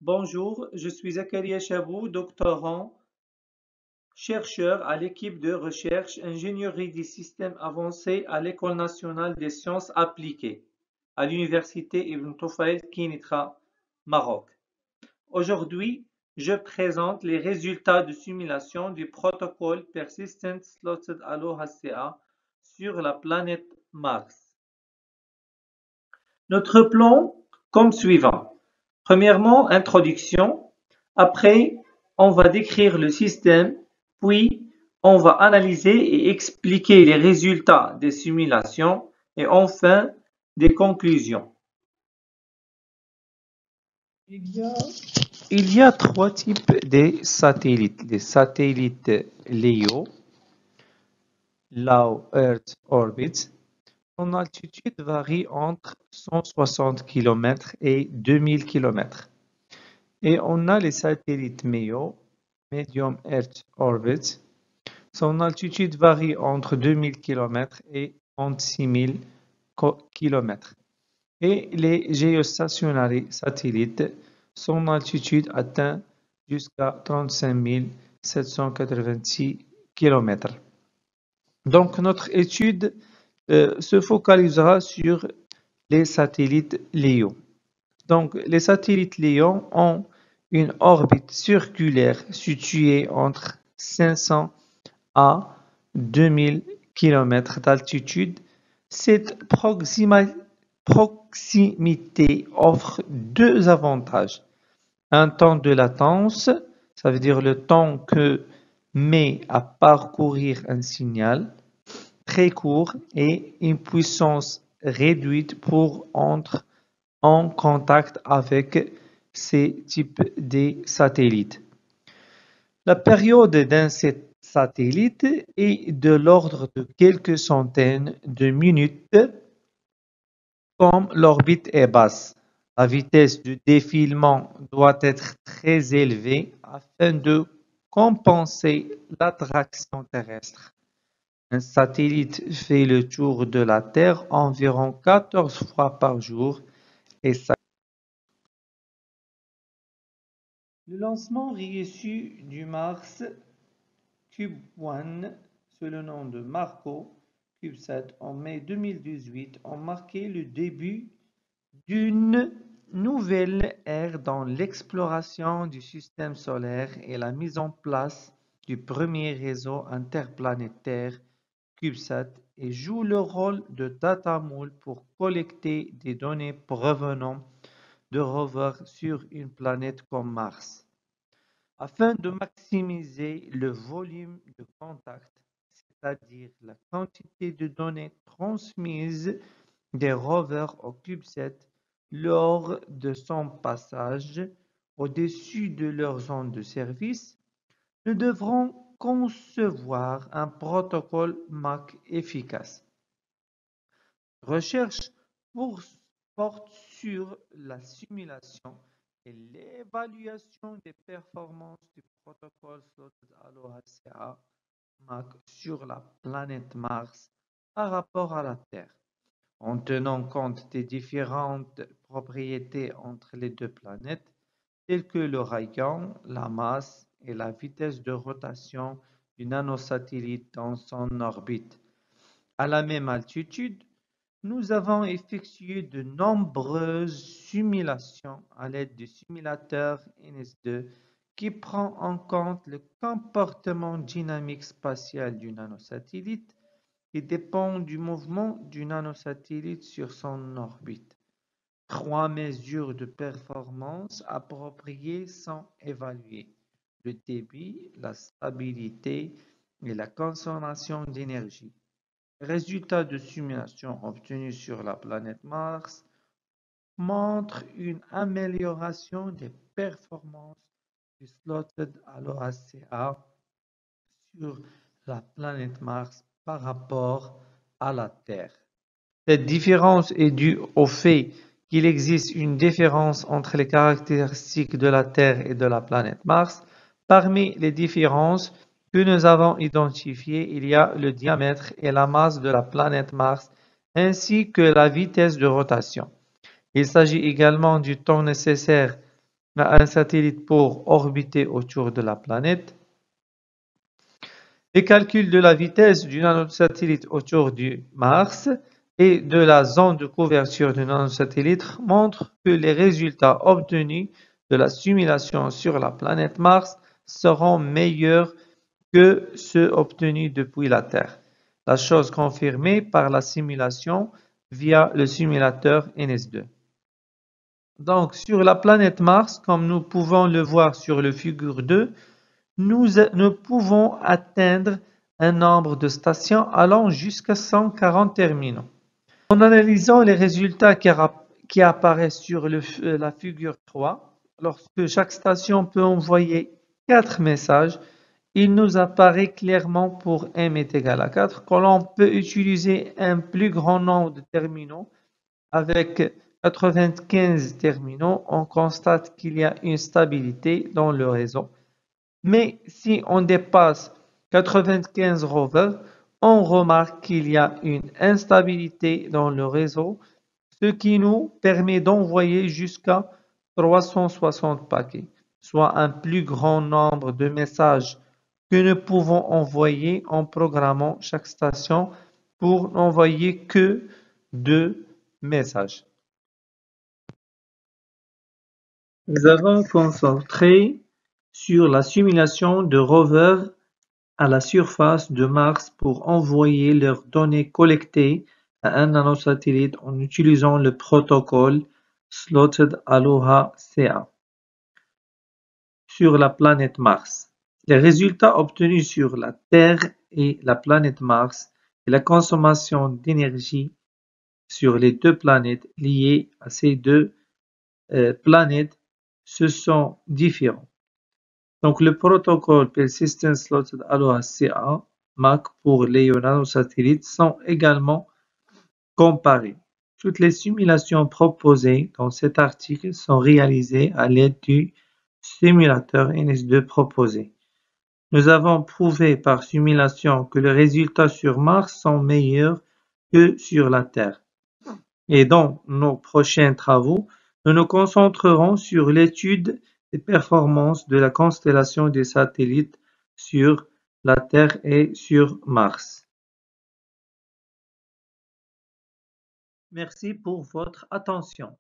Bonjour, je suis Zakaria Chabou, doctorant, chercheur à l'équipe de recherche Ingénierie des systèmes avancés à l'École nationale des sciences appliquées à l'Université Ibn Tufayl Kinitra, Maroc. Aujourd'hui, je présente les résultats de simulation du protocole Persistent Slotted Allo HCA sur la planète Mars. Notre plan comme suivant. Premièrement, introduction. Après, on va décrire le système, puis on va analyser et expliquer les résultats des simulations et enfin des conclusions. Il y a trois types de satellites. Les satellites LEO, Low Earth Orbit. Son altitude varie entre 160 km et 2000 km. Et on a les satellites MEO, Medium Earth Orbit. Son altitude varie entre 2000 km et 36 000 km. Et les géostationary satellites, son altitude atteint jusqu'à 35 786 km. Donc notre étude se focalisera sur les satellites LEO. Donc les satellites LEO ont une orbite circulaire située entre 500 à 2000 km d'altitude. Cette proximité offre deux avantages. Un temps de latence, ça veut dire le temps que met à parcourir un signal, très court, et une puissance réduite pour entrer en contact avec ces types de satellites. La période d'un satellite est de l'ordre de quelques centaines de minutes comme l'orbite est basse. La vitesse de défilement doit être très élevée afin de compenser l'attraction terrestre. Un satellite fait le tour de la Terre environ 14 fois par jour et ça. Le lancement reçu du Mars Cube One sous le nom de Marco CubeSat en mai 2018 ont marqué le début d'une nouvelle ère dans l'exploration du système solaire et la mise en place du premier réseau interplanétaire CubeSat et joue le rôle de datamoule pour collecter des données provenant de rovers sur une planète comme Mars. Afin de maximiser le volume de contact, c'est-à-dire la quantité de données transmises des rovers au CubeSat lors de son passage au-dessus de leur zone de service, nous devrons concevoir un protocole MAC efficace. Recherche porte sur la simulation et l'évaluation des performances du protocole Slotted Allo HCA MAC sur la planète Mars par rapport à la Terre, en tenant compte des différentes propriétés entre les deux planètes, telles que le rayon, la masse et la vitesse de rotation du nanosatellite dans son orbite. À la même altitude, nous avons effectué de nombreuses simulations à l'aide du simulateur NS2 qui prend en compte le comportement dynamique spatial du nanosatellite qui dépend du mouvement du nanosatellite sur son orbite. Trois mesures de performance appropriées sont évaluées: le débit, la stabilité et la consommation d'énergie. Les résultats de simulation obtenus sur la planète Mars montrent une amélioration des performances du Slotted Allo HCA sur la planète Mars par rapport à la Terre. Cette différence est due au fait qu'il existe une différence entre les caractéristiques de la Terre et de la planète Mars. Parmi les différences que nous avons identifiées, il y a le diamètre et la masse de la planète Mars, ainsi que la vitesse de rotation. Il s'agit également du temps nécessaire à un satellite pour orbiter autour de la planète. Les calculs de la vitesse du nanosatellite autour du Mars et de la zone de couverture du nanosatellite montrent que les résultats obtenus de la simulation sur la planète Mars seront meilleurs que ceux obtenus depuis la Terre. La chose confirmée par la simulation via le simulateur NS2. Donc, sur la planète Mars, comme nous pouvons le voir sur le figure 2, nous pouvons atteindre un nombre de stations allant jusqu'à 140 terminaux. En analysant les résultats qui apparaissent sur la figure 3, lorsque chaque station peut envoyer 4 messages, il nous apparaît clairement pour m est égal à 4 que l'on peut utiliser un plus grand nombre de terminaux. Avec 95 terminaux, on constate qu'il y a une stabilité dans le réseau. Mais si on dépasse 95 rovers, on remarque qu'il y a une instabilité dans le réseau, ce qui nous permet d'envoyer jusqu'à 360 paquets, soit un plus grand nombre de messages que nous pouvons envoyer en programmant chaque station pour n'envoyer que 2 messages. Nous avons concentré sur la simulation de rovers à la surface de Mars pour envoyer leurs données collectées à un nanosatellite en utilisant le protocole Slotted Aloha CA sur la planète Mars. Les résultats obtenus sur la Terre et la planète Mars et la consommation d'énergie sur les deux planètes liées à ces deux planètes se sont différents. Donc le protocole Persistent Slotted Aloha CA MAC pour les nanosatellites sont également comparés. Toutes les simulations proposées dans cet article sont réalisées à l'aide du simulateur NS2 proposé. Nous avons prouvé par simulation que les résultats sur Mars sont meilleurs que sur la Terre. Et dans nos prochains travaux, nous nous concentrerons sur l'étude des performances de la constellation des satellites sur la Terre et sur Mars. Merci pour votre attention.